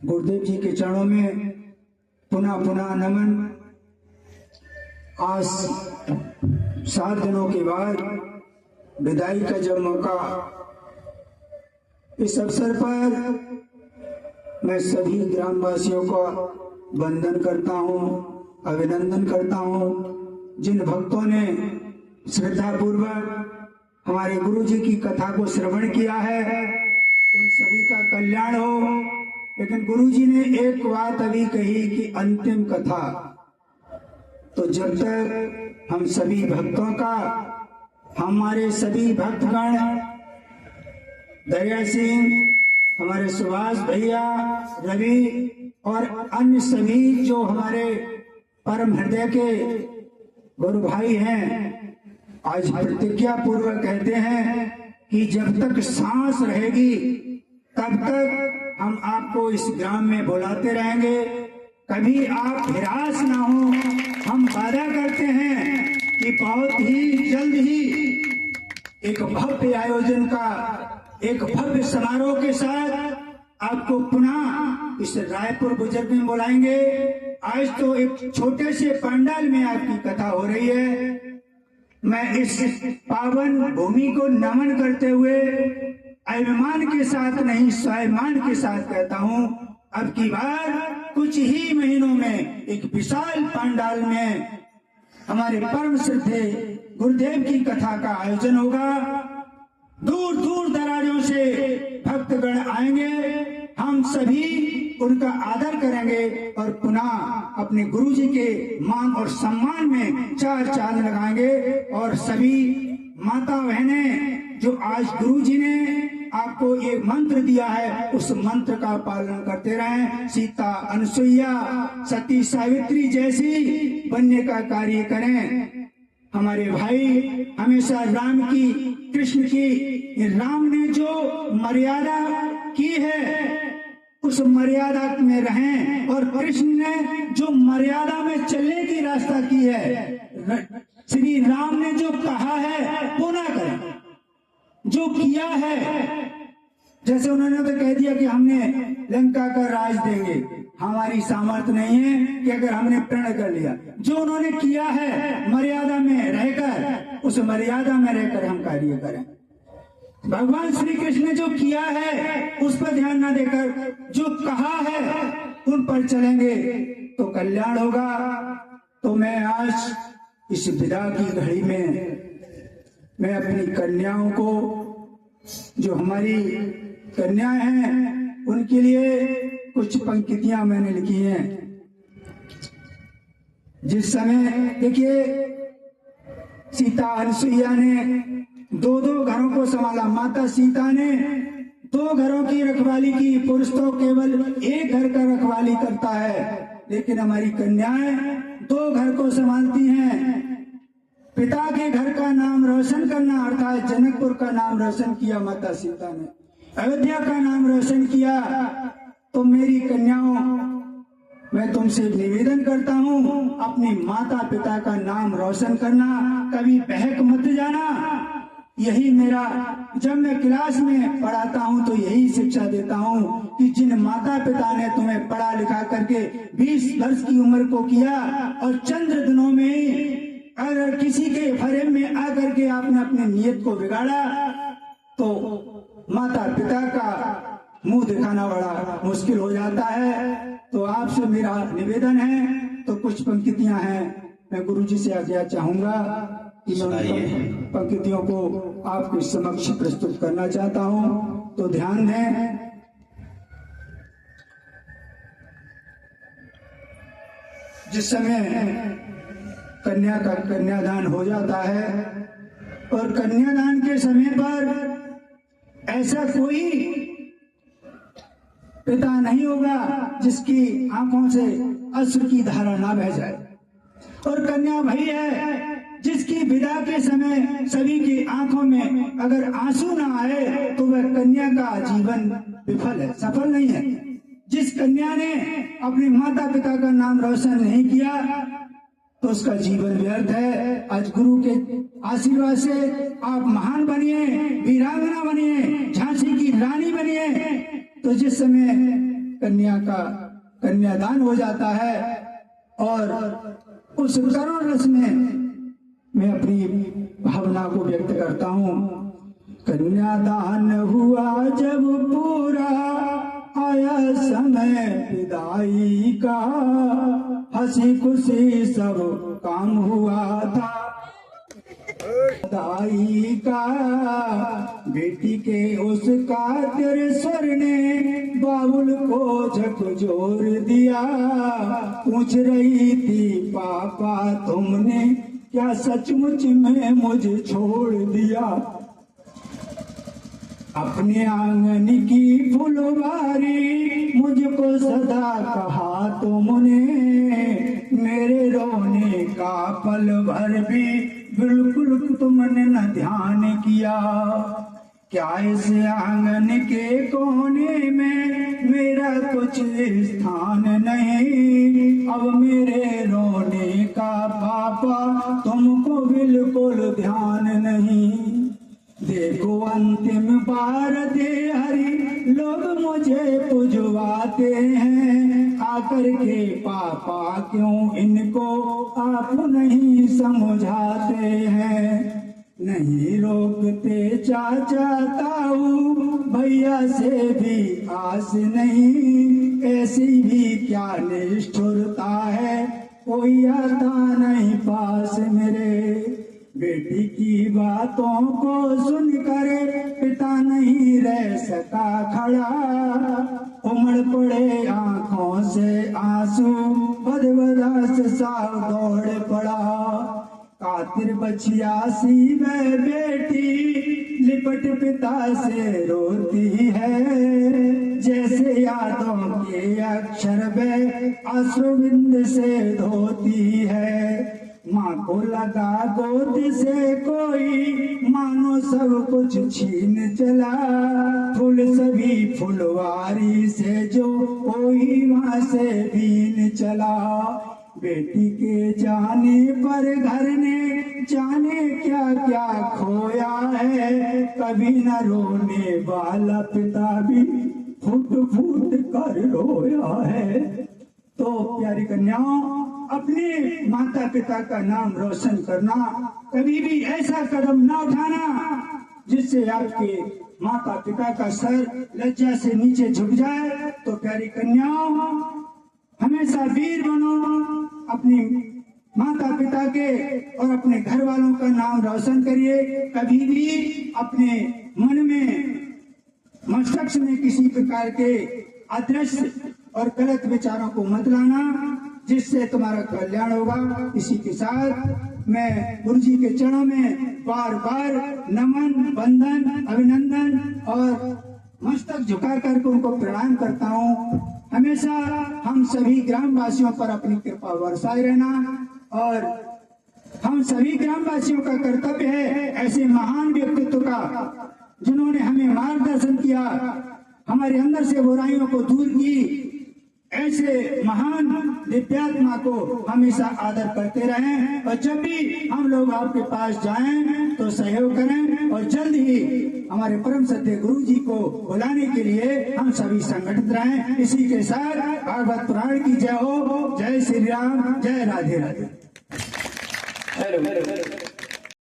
गुरुदेव जी के चरणों में पुनः पुनः नमन। आज 7 दिनों के बाद विदाई का जब मौका, इस अवसर पर मैं सभी ग्रामवासियों का वंदन करता हूँ, अभिनंदन करता हूँ। जिन भक्तों ने श्रद्धा पूर्वक हमारे गुरु जी की कथा को श्रवण किया है, उन सभी का कल्याण हो। लेकिन गुरु जी ने एक बात अभी कही कि अंतिम कथा, तो जब तक हम सभी भक्तों का, हमारे सभी भक्तगण, दया सिंह, हमारे सुभाष भैया, रवि और अन्य सभी जो हमारे परम हृदय के गुरु भाई हैं, आज प्रतिज्ञा पूर्वक कहते हैं कि जब तक सांस रहेगी तब तक हम आपको इस ग्राम में बुलाते रहेंगे। कभी आप निराश ना हो। हम वादा करते हैं कि बहुत ही जल्द ही एक भव्य आयोजन का, एक भव्य समारोह के साथ आपको पुनः इस रायपुर बुजुर्ग में बुलाएंगे। आज तो एक छोटे से पंडाल में आपकी कथा हो रही है। मैं इस पावन भूमि को नमन करते हुए अभिमान के साथ नहीं, स्वाभिमान के साथ कहता हूँ, अब की बार कुछ ही महीनों में एक विशाल पंडाल में हमारे परम श्रद्धे गुरुदेव की कथा का आयोजन होगा। दूर दूर दराजों से भक्तगण आएंगे। हम सभी उनका आदर करेंगे और पुनः अपने गुरु जी के मान और सम्मान में 4 चांद लगाएंगे। और सभी माता बहनें जो आज गुरु जी ने आपको एक मंत्र दिया है, उस मंत्र का पालन करते रहें। सीता, अनुसुईया, सती सावित्री जैसी बनने का कार्य करें। हमारे भाई हमेशा राम की, कृष्ण की, राम ने जो मर्यादा की है उस मर्यादा में रहें, और कृष्ण ने जो मर्यादा में चलने की रास्ता की है, श्री राम ने जो कहा है वो ना करें, जो किया है। जैसे उन्होंने तो कह दिया कि हमने लंका का राज देंगे, हमारी सामर्थ्य नहीं है कि अगर हमने प्रण कर लिया। जो उन्होंने किया है मर्यादा में रहकर, उस मर्यादा में रहकर हम कार्य करें। भगवान श्री कृष्ण ने जो किया है उस पर ध्यान न देकर जो कहा है उन पर चलेंगे तो कल्याण होगा। तो मैं आज इस विदा की घड़ी में मैं अपनी कन्याओं को, जो हमारी कन्याएं हैं, उनके लिए कुछ पंक्तियां मैंने लिखी हैं। जिस समय देखिए सीता अनुसुईया ने 2 घरों को संभाला। माता सीता ने 2 घरों की रखवाली की। पुरुष तो केवल एक घर का रखवाली करता है, लेकिन हमारी कन्याएं 2 घर को संभालती हैं। पिता के घर का नाम रोशन करना, अर्थात जनकपुर का नाम रोशन किया माता सीता ने, अयोध्या का नाम रोशन किया। तो मेरी कन्याओं, मैं तुमसे निवेदन करता हूँ, अपनी माता पिता का नाम रोशन करना, कभी बहक मत जाना। यही मेरा, जब मैं क्लास में पढ़ाता हूँ तो यही शिक्षा देता हूँ कि जिन माता पिता ने तुम्हें पढ़ा लिखा करके 20 वर्ष की उम्र को किया और चंद्र दिनों में ही अगर किसी के फरेब में आकर के आपने अपने नियत को बिगाड़ा, तो माता पिता का मुंह दिखाना बड़ा मुश्किल हो जाता है। तो आपसे मेरा निवेदन है, तो कुछ पंक्तियां हैं, मैं गुरु जी से आज्ञा चाहूंगा कि मैं पंक्तियों को आपके समक्ष प्रस्तुत करना चाहता हूं। तो ध्यान दें। जिस समय कन्या का कन्यादान हो जाता है, और कन्यादान के समय पर ऐसा कोई पिता नहीं होगा जिसकी आंखों से अश्रु की धारा ना बह जाए, और कन्या वही है जिसकी विदा के समय सभी की आंखों में अगर आंसू ना आए तो वह कन्या का जीवन विफल है, सफल नहीं है। जिस कन्या ने अपने माता पिता का नाम रोशन नहीं किया तो उसका जीवन व्यर्थ है। आज गुरु के आशीर्वाद से आप महान बनिए, वीरांगना बनिए, झांसी की रानी बनिए। तो जिस समय कन्यादान हो जाता है। और उस करुण रस में मैं अपनी भावना को व्यक्त करता हूँ। कन्यादान हुआ जब पूरा, आया समय विदाई का, हंसी खुशी सब काम हुआ था विदाई का। बेटी के उसका तेरे स्वर ने बाबुल को झकझोर दिया। पूछ रही थी पापा तुमने क्या सचमुच में मुझे छोड़ दिया। अपने आंगन की फुलवारी मुझको सदा कहा तुमने। मेरे रोने का पल भर भी बिल्कुल तुमने न ध्यान किया। क्या इस आंगन के कोने में मेरा कुछ स्थान नहीं। अब मेरे रोने का पापा तुमको बिल्कुल ध्यान नहीं। देखो अंतिम बार दे हरि लोग मुझे पुजवाते हैं। आकर के पापा क्यों इनको आप नहीं समझाते हैं। नहीं रोकते चाचा ताऊ भैया से भी आस नहीं। ऐसी भी क्या निष्ठुरता है, कोई आता नहीं पास मेरे। बेटी की बातों को सुनकर पिता नहीं रह सका खड़ा। उमड़ पड़े आंखों से आंसू, बदबदास सा दौड़ पड़ा। कातिर बचिया सी वह बेटी लिपट पिता से रोती है। जैसे यादों के अक्षर वह अश्रुबिंद से धोती है। माँ को लगा गोद से कोई, मानो सब कुछ छीन चला। फूल सभी फुलवारी से जो कोई वहाँ से बीन चला। बेटी के जाने पर घर ने जाने क्या क्या खोया है। कभी न रोने वाला पिता भी फूट फूट कर रोया है। तो प्यारी कन्याओं, अपने माता पिता का नाम रोशन करना, कभी भी ऐसा कदम ना उठाना जिससे आपके माता पिता का सर लज्जा से नीचे झुक जाए। तो प्यारी कन्याओं, हमेशा वीर बनो। अपनी माता पिता के और अपने घर वालों का नाम रोशन करिए। कभी भी अपने मन में, मस्तिष्क में किसी प्रकार के अदृश्य और गलत विचारों को मत लाना, जिससे तुम्हारा कल्याण होगा। इसी के साथ मैं गुरु जी के चरणों में बार बार नमन, वंदन, अभिनंदन और मस्तक झुका करके उनको प्रणाम करता हूँ। हमेशा हम सभी ग्रामवासियों पर अपनी कृपा बरसाए रहना। और हम सभी ग्रामवासियों का कर्तव्य है ऐसे महान व्यक्तित्व का, जिन्होंने हमें मार्गदर्शन किया, हमारे अंदर से बुराइयों को दूर की, ऐसे महान दिव्यात्मा को हमेशा आदर करते रहें। और जब भी हम लोग आपके पास जाएं तो सहयोग करें। और जल्द ही हमारे परम सत्य गुरु जी को बुलाने के लिए हम सभी संगठित रहें। इसी के साथ भागवत पुराण की जय हो। जय श्री राम, जय राधे राधे।